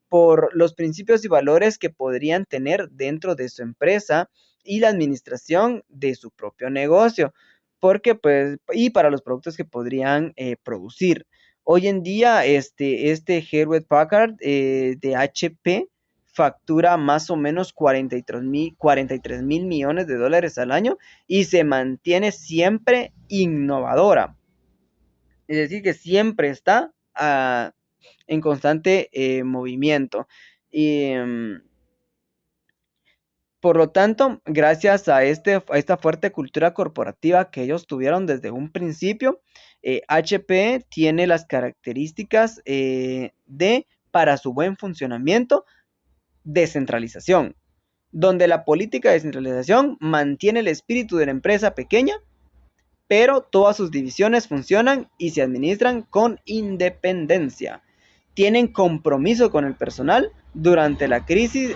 por los principios y valores que podrían tener dentro de su empresa y la administración de su propio negocio, porque pues, y para los productos que podrían producir. Hoy en día, este Hewlett Packard de HP factura más o menos 43 mil millones de dólares al año y se mantiene siempre innovadora. Es decir, que siempre está en constante movimiento. Y, por lo tanto, gracias a esta fuerte cultura corporativa que ellos tuvieron desde un principio, HP tiene las características para su buen funcionamiento, descentralización, donde la política de descentralización mantiene el espíritu de la empresa pequeña, pero todas sus divisiones funcionan y se administran con independencia. Tienen compromiso con el personal. Durante la crisis,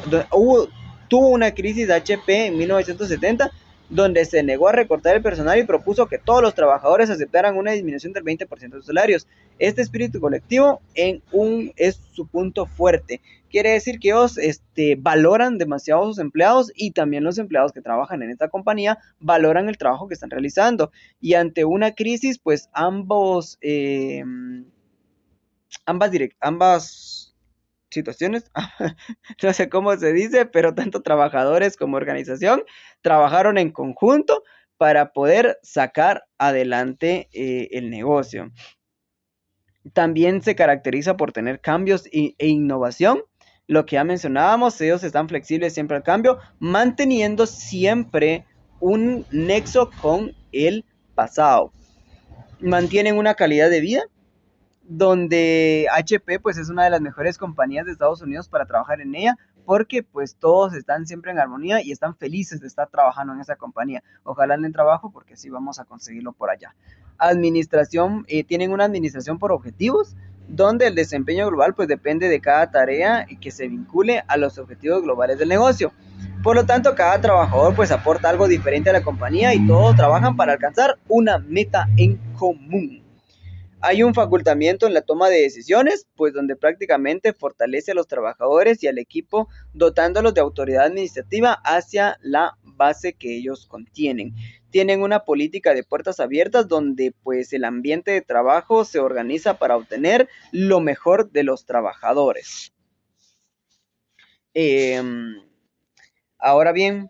tuvo una crisis de HP en 1970, donde se negó a recortar el personal y propuso que todos los trabajadores aceptaran una disminución del 20% de sus salarios. Este espíritu colectivo es su punto fuerte. Quiere decir que ellos valoran demasiado a sus empleados y también los empleados que trabajan en esta compañía valoran el trabajo que están realizando. Y ante una crisis, pues ambas situaciones, no sé cómo se dice, pero tanto trabajadores como organización trabajaron en conjunto para poder sacar adelante el negocio. También se caracteriza por tener cambios e innovación. Lo que ya mencionábamos, ellos están flexibles siempre al cambio, manteniendo siempre un nexo con el pasado. Mantienen una calidad de vida donde HP pues es una de las mejores compañías de Estados Unidos para trabajar en ella, porque pues todos están siempre en armonía y están felices de estar trabajando en esa compañía. Ojalá den trabajo porque sí vamos a conseguirlo por allá. Administración, tienen una administración por objetivos, donde el desempeño global pues depende de cada tarea que se vincule a los objetivos globales del negocio. Por lo tanto, cada trabajador pues aporta algo diferente a la compañía y todos trabajan para alcanzar una meta en común. Hay un facultamiento en la toma de decisiones, pues donde prácticamente fortalece a los trabajadores y al equipo, dotándolos de autoridad administrativa hacia la base que ellos contienen. Tienen una política de puertas abiertas donde pues el ambiente de trabajo se organiza para obtener lo mejor de los trabajadores. Ahora bien,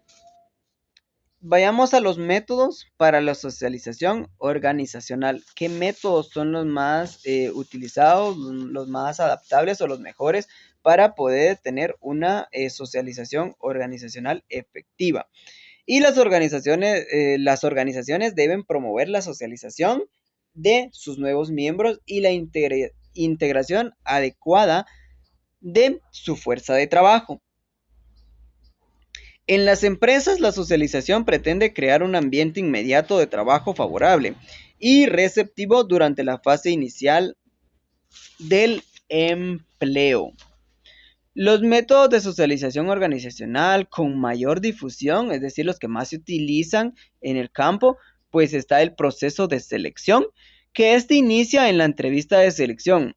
vayamos a los métodos para la socialización organizacional. ¿Qué métodos son los más utilizados, los más adaptables o los mejores para poder tener una socialización organizacional efectiva? Y las organizaciones deben promover la socialización de sus nuevos miembros y la integración adecuada de su fuerza de trabajo. En las empresas, la socialización pretende crear un ambiente inmediato de trabajo favorable y receptivo durante la fase inicial del empleo. Los métodos de socialización organizacional con mayor difusión, es decir, los que más se utilizan en el campo, pues está el proceso de selección, que inicia en la entrevista de selección,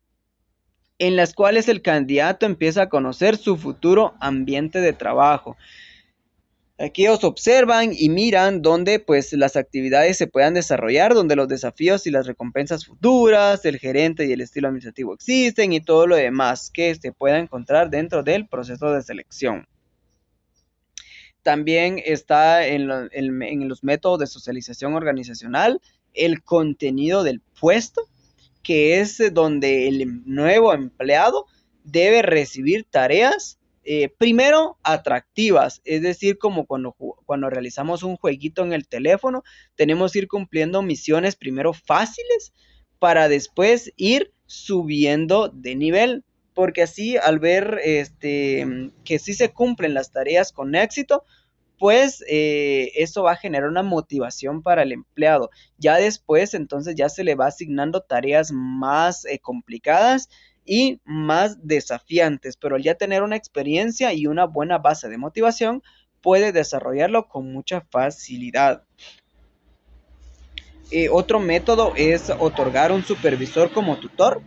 en las cuales el candidato empieza a conocer su futuro ambiente de trabajo. Aquí ellos observan y miran dónde pues las actividades se puedan desarrollar, donde los desafíos y las recompensas futuras, el gerente y el estilo administrativo existen y todo lo demás que se pueda encontrar dentro del proceso de selección. También está en los métodos de socialización organizacional el contenido del puesto, que es donde el nuevo empleado debe recibir tareas primero atractivas, es decir, como cuando realizamos un jueguito en el teléfono, tenemos que ir cumpliendo misiones primero fáciles para después ir subiendo de nivel, porque así al ver que sí se cumplen las tareas con éxito, pues eso va a generar una motivación para el empleado. Ya después, entonces ya se le va asignando tareas más complicadas y más desafiantes, pero al ya tener una experiencia y una buena base de motivación, puede desarrollarlo con mucha facilidad. Otro método es otorgar un supervisor como tutor.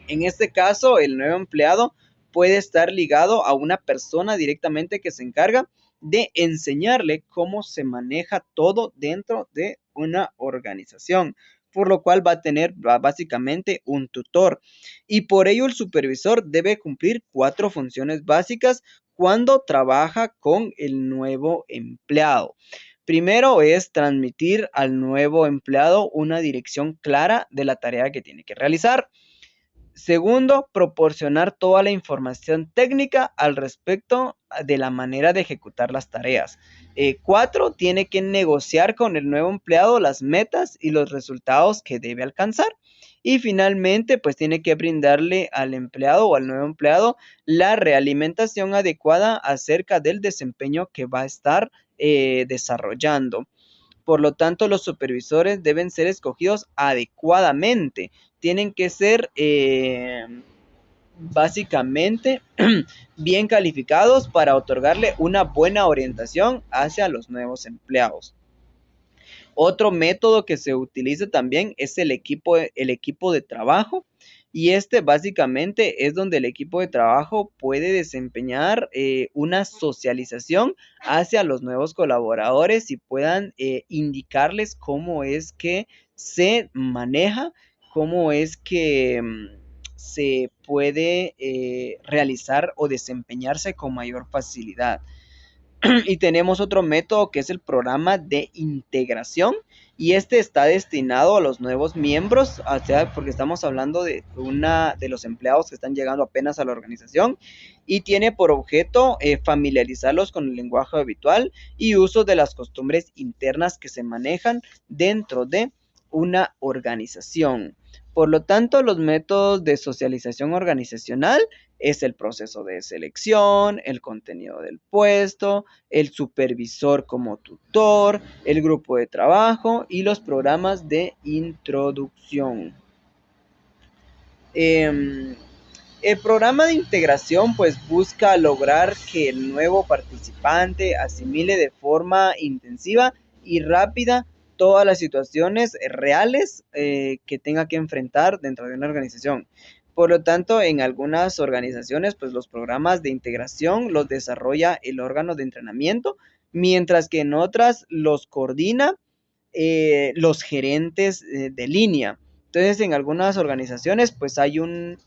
En este caso, el nuevo empleado puede estar ligado a una persona directamente que se encarga de enseñarle cómo se maneja todo dentro de una organización, por lo cual va a tener básicamente un tutor. Y por ello el supervisor debe cumplir 4 funciones básicas cuando trabaja con el nuevo empleado. Primero es transmitir al nuevo empleado una dirección clara de la tarea que tiene que realizar. Segundo, proporcionar toda la información técnica al respecto de la manera de ejecutar las tareas. 4, tiene que negociar con el nuevo empleado las metas y los resultados que debe alcanzar. Y finalmente, pues tiene que brindarle al empleado o al nuevo empleado la realimentación adecuada acerca del desempeño que va a estar desarrollando. Por lo tanto, los supervisores deben ser escogidos adecuadamente. Tienen que ser básicamente bien calificados para otorgarle una buena orientación hacia los nuevos empleados. Otro método que se utiliza también es el equipo de trabajo. Y básicamente es donde el equipo de trabajo puede desempeñar una socialización hacia los nuevos colaboradores y puedan indicarles cómo es que se maneja, cómo es que se puede realizar o desempeñarse con mayor facilidad. Y tenemos otro método que es el programa de integración, y este está destinado a los nuevos miembros, o sea, porque estamos hablando de los empleados que están llegando apenas a la organización, y tiene por objeto familiarizarlos con el lenguaje habitual y uso de las costumbres internas que se manejan dentro de una organización. Por lo tanto, los métodos de socialización organizacional es el proceso de selección, el contenido del puesto, el supervisor como tutor, el grupo de trabajo y los programas de introducción. El programa de integración pues busca lograr que el nuevo participante asimile de forma intensiva y rápida todas las situaciones reales que tenga que enfrentar dentro de una organización. Por lo tanto, en algunas organizaciones, pues los programas de integración los desarrolla el órgano de entrenamiento, mientras que en otras los coordina los gerentes de línea. Entonces, en algunas organizaciones, pues hay un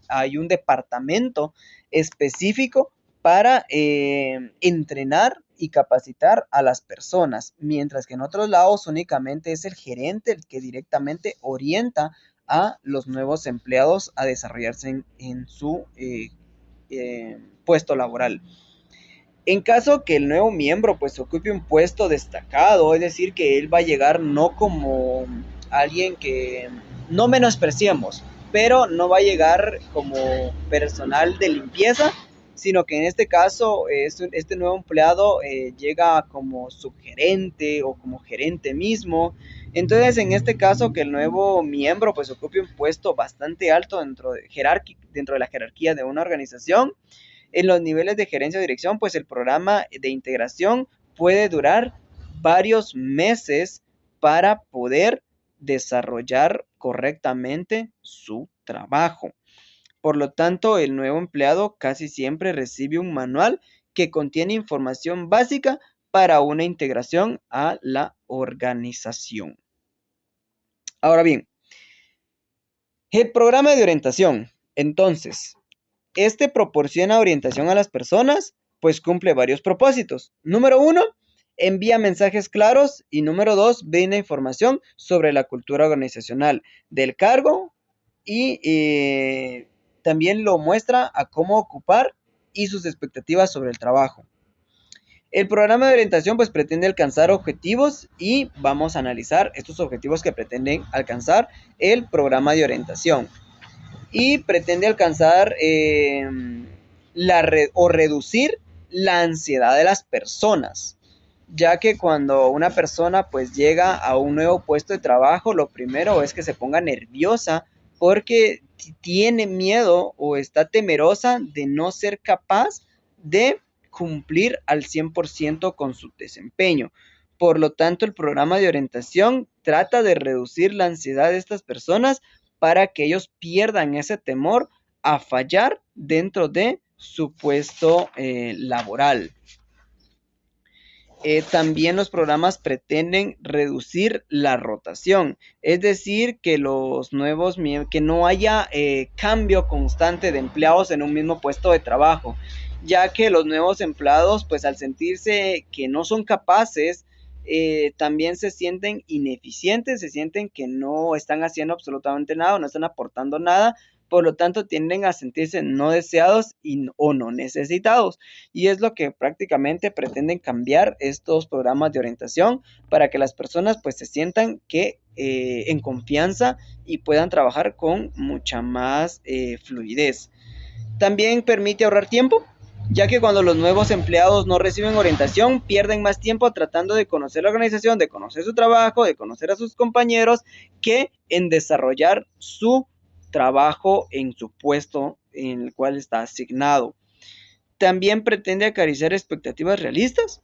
departamento específico para entrenar y capacitar a las personas, mientras que en otros lados únicamente es el gerente el que directamente orienta a los nuevos empleados a desarrollarse en su puesto laboral. En caso que el nuevo miembro pues ocupe un puesto destacado, es decir, que él va a llegar no como alguien que no menospreciemos, pero no va a llegar como personal de limpieza, sino que en este caso este nuevo empleado llega como subgerente o como gerente mismo. Entonces, en este caso, que el nuevo miembro pues ocupe un puesto bastante alto dentro de la jerarquía de una organización, en los niveles de gerencia o dirección, pues el programa de integración puede durar varios meses para poder desarrollar correctamente su trabajo. Por lo tanto, el nuevo empleado casi siempre recibe un manual que contiene información básica para una integración a la organización. Ahora bien, el programa de orientación. Entonces, este proporciona orientación a las personas, pues cumple varios propósitos. Número 1, envía mensajes claros, y número 2, brinda información sobre la cultura organizacional del cargo, y también lo muestra a cómo ocupar y sus expectativas sobre el trabajo. El programa de orientación pues pretende alcanzar objetivos, y vamos a analizar estos objetivos que pretenden alcanzar el programa de orientación. Y pretende alcanzar o reducir la ansiedad de las personas, ya que cuando una persona pues llega a un nuevo puesto de trabajo, lo primero es que se ponga nerviosa porque tiene miedo o está temerosa de no ser capaz de cumplir al 100% con su desempeño. Por lo tanto, el programa de orientación trata de reducir la ansiedad de estas personas para que ellos pierdan ese temor a fallar dentro de su puesto laboral. También los programas pretenden reducir la rotación, es decir, que que no haya cambio constante de empleados en un mismo puesto de trabajo, ya que los nuevos empleados, pues al sentirse que no son capaces, también se sienten ineficientes, se sienten que no están haciendo absolutamente nada, no están aportando nada. Por lo tanto, tienden a sentirse no deseados o no necesitados. Y es lo que prácticamente pretenden cambiar estos programas de orientación, para que las personas pues se sientan que en confianza y puedan trabajar con mucha más fluidez. También permite ahorrar tiempo, ya que cuando los nuevos empleados no reciben orientación, pierden más tiempo tratando de conocer la organización, de conocer su trabajo, de conocer a sus compañeros, que en desarrollar su trabajo en su puesto en el cual está asignado. También pretende acariciar expectativas realistas,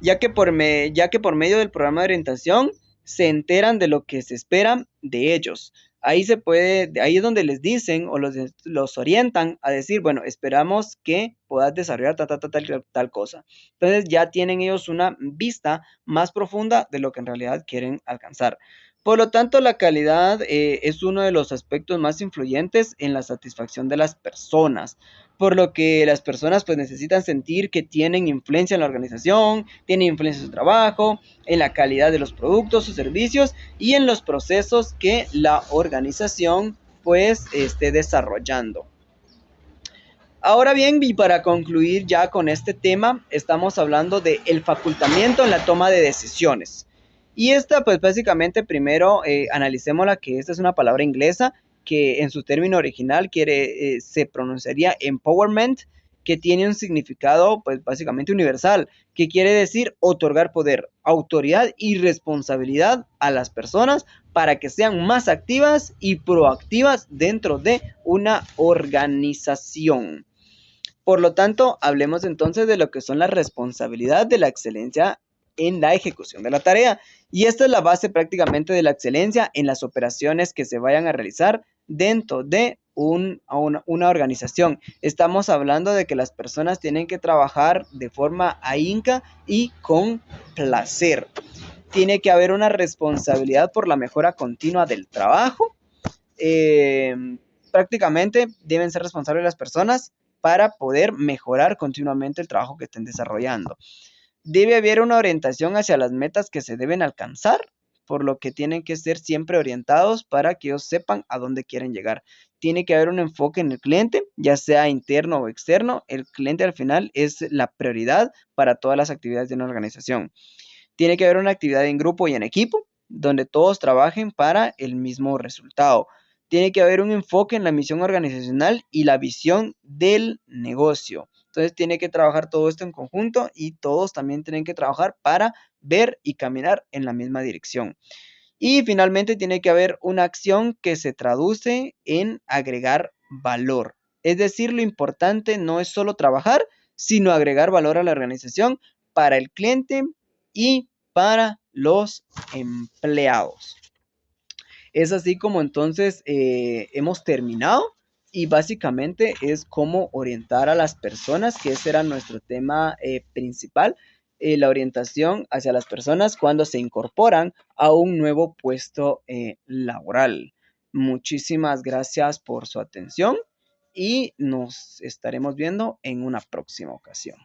ya que por medio del programa de orientación se enteran de lo que se espera de ellos. Ahí es donde les dicen o los orientan a decir, bueno, esperamos que puedas desarrollar tal cosa. Entonces ya tienen ellos una vista más profunda de lo que en realidad quieren alcanzar. Por lo tanto, la calidad es uno de los aspectos más influyentes en la satisfacción de las personas, por lo que las personas pues necesitan sentir que tienen influencia en la organización, tienen influencia en su trabajo, en la calidad de los productos o servicios y en los procesos que la organización pues esté desarrollando. Ahora bien, y para concluir ya con este tema, estamos hablando de el facultamiento en la toma de decisiones. Y esta, pues básicamente primero analicémosla, que esta es una palabra inglesa que en su término original se pronunciaría empowerment, que tiene un significado pues básicamente universal, que quiere decir otorgar poder, autoridad y responsabilidad a las personas para que sean más activas y proactivas dentro de una organización. Por lo tanto, hablemos entonces de lo que son la responsabilidad de la excelencia en la ejecución de la tarea. Y esta es la base prácticamente de la excelencia en las operaciones que se vayan a realizar dentro de una organización. Estamos hablando de que las personas tienen que trabajar de forma ahínca y con placer. Tiene que haber una responsabilidad por la mejora continua del trabajo. Prácticamente deben ser responsables las personas para poder mejorar continuamente el trabajo que estén desarrollando. Debe haber una orientación hacia las metas que se deben alcanzar, por lo que tienen que ser siempre orientados para que ellos sepan a dónde quieren llegar. Tiene que haber un enfoque en el cliente, ya sea interno o externo. El cliente al final es la prioridad para todas las actividades de una organización. Tiene que haber una actividad en grupo y en equipo, donde todos trabajen para el mismo resultado. Tiene que haber un enfoque en la misión organizacional y la visión del negocio. Entonces tiene que trabajar todo esto en conjunto y todos también tienen que trabajar para ver y caminar en la misma dirección. Y finalmente tiene que haber una acción que se traduce en agregar valor. Es decir, lo importante no es solo trabajar, sino agregar valor a la organización para el cliente y para los empleados. Es así como entonces hemos terminado y básicamente es cómo orientar a las personas, que ese era nuestro tema principal, la orientación hacia las personas cuando se incorporan a un nuevo puesto laboral. Muchísimas gracias por su atención y nos estaremos viendo en una próxima ocasión.